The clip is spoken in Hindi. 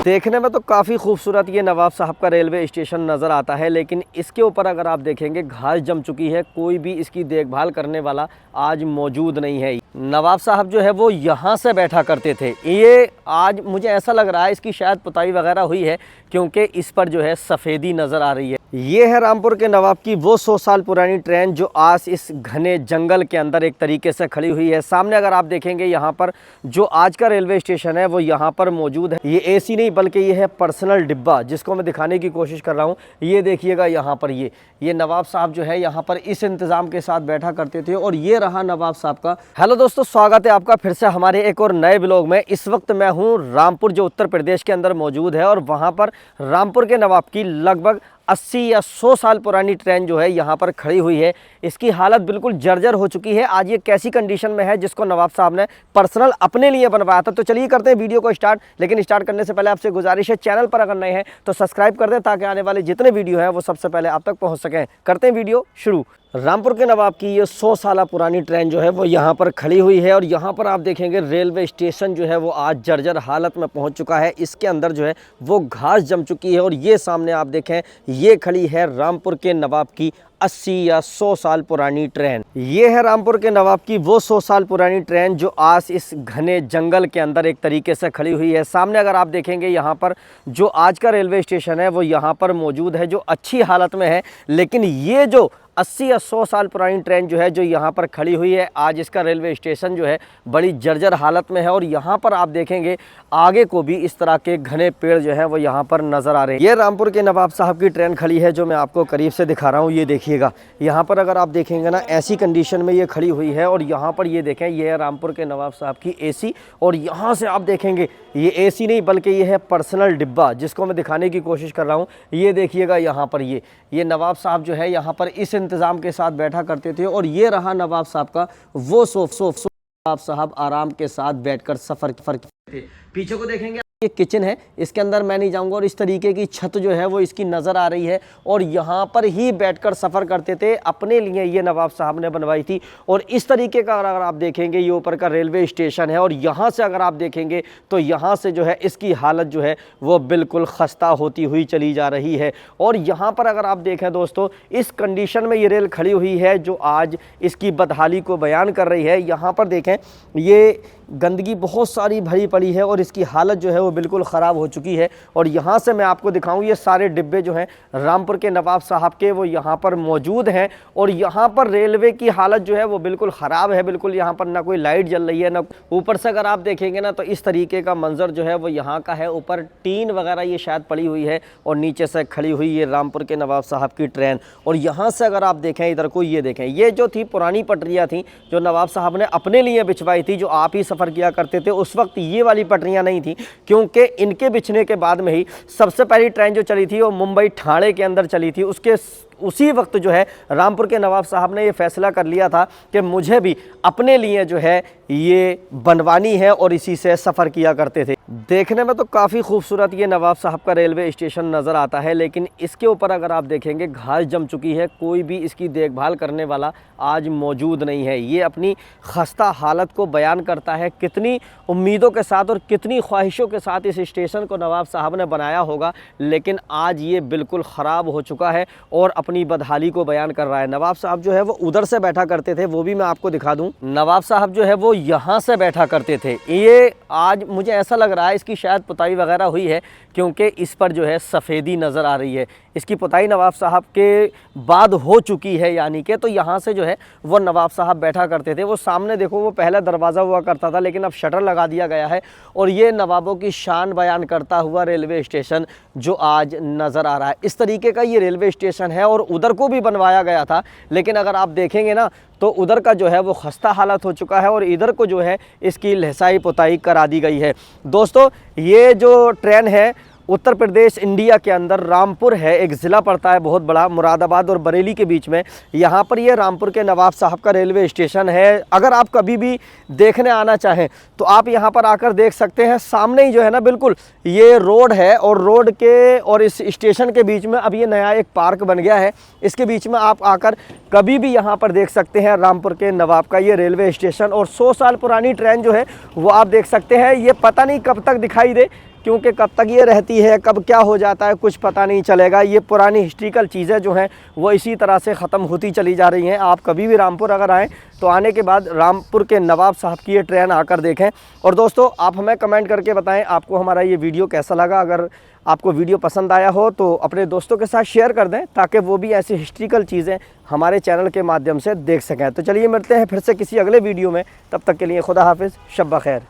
देखने में तो काफ़ी खूबसूरत ये नवाब साहब का रेलवे स्टेशन नज़र आता है, लेकिन इसके ऊपर अगर आप देखेंगे घास जम चुकी है। कोई भी इसकी देखभाल करने वाला आज मौजूद नहीं है। नवाब साहब जो है वो यहाँ से बैठा करते थे। ये आज मुझे ऐसा लग रहा है इसकी शायद पुताई वगैरह हुई है, क्योंकि इस पर जो है सफ़ेदी नज़र आ रही है। ये है रामपुर के नवाब की वो 100 साल पुरानी ट्रेन जो आज इस घने जंगल के अंदर एक तरीके से खड़ी हुई है। सामने अगर आप देखेंगे यहाँ पर जो आज का रेलवे स्टेशन है वो यहाँ पर मौजूद है। ये एसी नहीं बल्कि ये है पर्सनल डिब्बा, जिसको मैं दिखाने की कोशिश कर रहा हूँ। ये देखिएगा यहाँ पर ये नवाब साहब जो है यहाँ पर इस इंतज़ाम के साथ बैठा करते थे और ये रहा नवाब साहब का। हेलो दोस्तों, स्वागत है आपका फिर से हमारे एक और नए ब्लॉग में। इस वक्त मैं हूँ रामपुर जो उत्तर प्रदेश के अंदर मौजूद है और वहाँ पर रामपुर के नवाब की लगभग 80 या 100 साल पुरानी ट्रेन जो है यहाँ पर खड़ी हुई है। इसकी हालत बिल्कुल जर्जर हो चुकी है। आज ये कैसी कंडीशन में है जिसको नवाब साहब ने पर्सनल अपने लिए बनवाया था। तो चलिए करते हैं वीडियो को स्टार्ट। लेकिन स्टार्ट करने से पहले आपसे गुजारिश है, चैनल पर अगर नए हैं तो सब्सक्राइब कर दें ताकि आने वाले जितने वीडियो हैं वो सबसे पहले आप तक पहुँच सकें। करते हैं वीडियो शुरू। रामपुर के नवाब की ये 100 साल पुरानी ट्रेन जो है वो यहाँ पर खड़ी हुई है और यहाँ पर आप देखेंगे रेलवे स्टेशन जो है वो आज जर्जर हालत में पहुँच चुका है। इसके अंदर जो है वो घास जम चुकी है और ये सामने आप देखें ये खड़ी है रामपुर के नवाब की 80 या 100 साल पुरानी ट्रेन। ये है रामपुर के नवाब की वो 100 साल पुरानी ट्रेन जो आज इस घने जंगल के अंदर एक तरीके से खड़ी हुई है। सामने अगर आप देखेंगे यहाँ पर जो आज का रेलवे स्टेशन है वो यहाँ पर मौजूद है, जो अच्छी हालत में है। लेकिन ये जो 80 या 100 साल पुरानी ट्रेन जो है जो यहाँ पर खड़ी हुई है, आज इसका रेलवे स्टेशन जो है बड़ी जर्जर हालत में है। और यहाँ पर आप देखेंगे आगे को भी इस तरह के घने पेड़ जो हैं वो यहाँ पर नज़र आ रहे हैं। ये रामपुर के नवाब साहब की ट्रेन खड़ी है जो मैं आपको करीब से दिखा रहा हूँ। ये देखिएगा यहाँ पर अगर आप देखेंगे ना, ऐसी कंडीशन में ये खड़ी हुई है। और यहाँ पर ये देखें, ये है रामपुर के नवाब साहब की एसी। और यहाँ से आप देखेंगे ये एसी नहीं बल्कि ये है पर्सनल डिब्बा, जिसको मैं दिखाने की कोशिश कर रहा हूँ। ये देखिएगा यहाँ पर ये नवाब साहब जो है यहाँ पर इस इंतज़ाम के साथ बैठा करते थे और ये रहा नवाब साहब का वो नवाब साहब आराम के साथ बैठकर सफ़र थे। पीछे को देखेंगे ये किचन है, इसके अंदर मैं नहीं जाऊंगा। और इस तरीके की छत जो है वो इसकी नज़र आ रही है और यहाँ पर ही बैठकर सफ़र करते थे। अपने लिए ये नवाब साहब ने बनवाई थी। और इस तरीके का अगर आप देखेंगे ये ऊपर का रेलवे स्टेशन है और यहाँ से अगर आप देखेंगे तो यहाँ से जो है इसकी हालत जो है वो बिल्कुल खस्ता होती हुई चली जा रही है। और यहाँ पर अगर आप देखें दोस्तों, इस कंडीशन में ये रेल खड़ी हुई है जो आज इसकी बदहाली को बयान कर रही है। यहाँ पर देखें ये गंदगी बहुत सारी भरी पड़ी है और इसकी हालत जो है वो बिल्कुल ख़राब हो चुकी है। और यहाँ से मैं आपको दिखाऊं, ये सारे डिब्बे जो हैं रामपुर के नवाब साहब के वो यहाँ पर मौजूद हैं। और यहाँ पर रेलवे की हालत जो है वो बिल्कुल ख़राब है। बिल्कुल यहाँ पर ना कोई लाइट जल रही है, ना ऊपर से अगर आप देखेंगे ना तो इस तरीके का मंजर जो है वो यहाँ का है। ऊपर टीन वगैरह ये शायद पड़ी हुई है और नीचे से खड़ी हुई ये रामपुर के नवाब साहब की ट्रेन। और यहाँ से अगर आप देखें इधर को, ये देखें ये जो थी पुरानी पटरियाँ थी जो नवाब साहब ने अपने लिए बिछवाई थी, जो आप ही किया करते थे। उस वक्त ये वाली पटरियां नहीं थी, क्योंकि इनके बिछने के बाद में ही सबसे पहली ट्रेन जो चली थी वो मुंबई ठाणे के अंदर चली थी। उसी वक्त जो है रामपुर के नवाब साहब ने ये फैसला कर लिया था कि मुझे भी अपने लिए जो है ये बनवानी है और इसी से सफ़र किया करते थे। देखने में तो काफ़ी खूबसूरत ये नवाब साहब का रेलवे स्टेशन नज़र आता है, लेकिन इसके ऊपर अगर आप देखेंगे घास जम चुकी है। कोई भी इसकी देखभाल करने वाला आज मौजूद नहीं है। ये अपनी खस्ता हालत को बयान करता है। कितनी उम्मीदों के साथ और कितनी ख्वाहिशों के साथ इस स्टेशन को नवाब साहब ने बनाया होगा, लेकिन आज ये बिल्कुल ख़राब हो चुका है और अपनी बदहाली को बयान कर रहा है। नवाब साहब जो है वो उधर से बैठा करते थे, वो भी मैं आपको दिखा दूं। नवाब साहब जो है वो यहाँ से बैठा करते थे। ये आज मुझे ऐसा लग रहा है इसकी शायद पुताई वगैरह हुई है, क्योंकि इस पर जो है सफ़ेदी नज़र आ रही है। इसकी पुताई नवाब साहब के बाद हो चुकी है, यानी कि तो यहाँ से जो है वो नवाब साहब बैठा करते थे। वो सामने देखो वो पहले दरवाज़ा हुआ करता था, लेकिन अब शटर लगा दिया गया है। और ये नवाबों की शान बयान करता हुआ रेलवे स्टेशन जो आज नज़र आ रहा है, इस तरीके का ये रेलवे स्टेशन है। और उधर को भी बनवाया गया था, लेकिन अगर आप देखेंगे ना तो उधर का जो है वो खस्ता हालत हो चुका है और इधर को जो है इसकी लहसाई पुताई करा दी गई है। दोस्तों ये जो ट्रेन है उत्तर प्रदेश इंडिया के अंदर रामपुर है, एक ज़िला पड़ता है बहुत बड़ा, मुरादाबाद और बरेली के बीच में। यहाँ पर ये रामपुर के नवाब साहब का रेलवे स्टेशन है। अगर आप कभी भी देखने आना चाहें तो आप यहाँ पर आकर देख सकते हैं। सामने ही जो है ना बिल्कुल ये रोड है, और रोड के और इस स्टेशन के बीच में अब ये नया एक पार्क बन गया है। इसके बीच में आप आकर कभी भी यहाँ पर देख सकते हैं रामपुर के नवाब का ये रेलवे स्टेशन। और 100 साल पुरानी ट्रेन जो है वो आप देख सकते हैं। ये पता नहीं कब तक दिखाई दे, क्योंकि कब तक ये रहती है, कब क्या हो जाता है कुछ पता नहीं चलेगा। ये पुरानी हिस्ट्रिकल चीज़ें जो हैं वो इसी तरह से ख़त्म होती चली जा रही हैं। आप कभी भी रामपुर अगर आएँ तो आने के बाद रामपुर के नवाब साहब की ये ट्रेन आकर देखें। और दोस्तों, आप हमें कमेंट करके बताएं आपको हमारा ये वीडियो कैसा लगा। अगर आपको वीडियो पसंद आया हो तो अपने दोस्तों के साथ शेयर कर दें, ताकि वो भी ऐसी हिस्ट्रिकल चीज़ें हमारे चैनल के माध्यम से देख सकें। तो चलिए मिलते हैं फिर से किसी अगले वीडियो में, तब तक के लिए खुदा हाफिज़, शब ब खैर।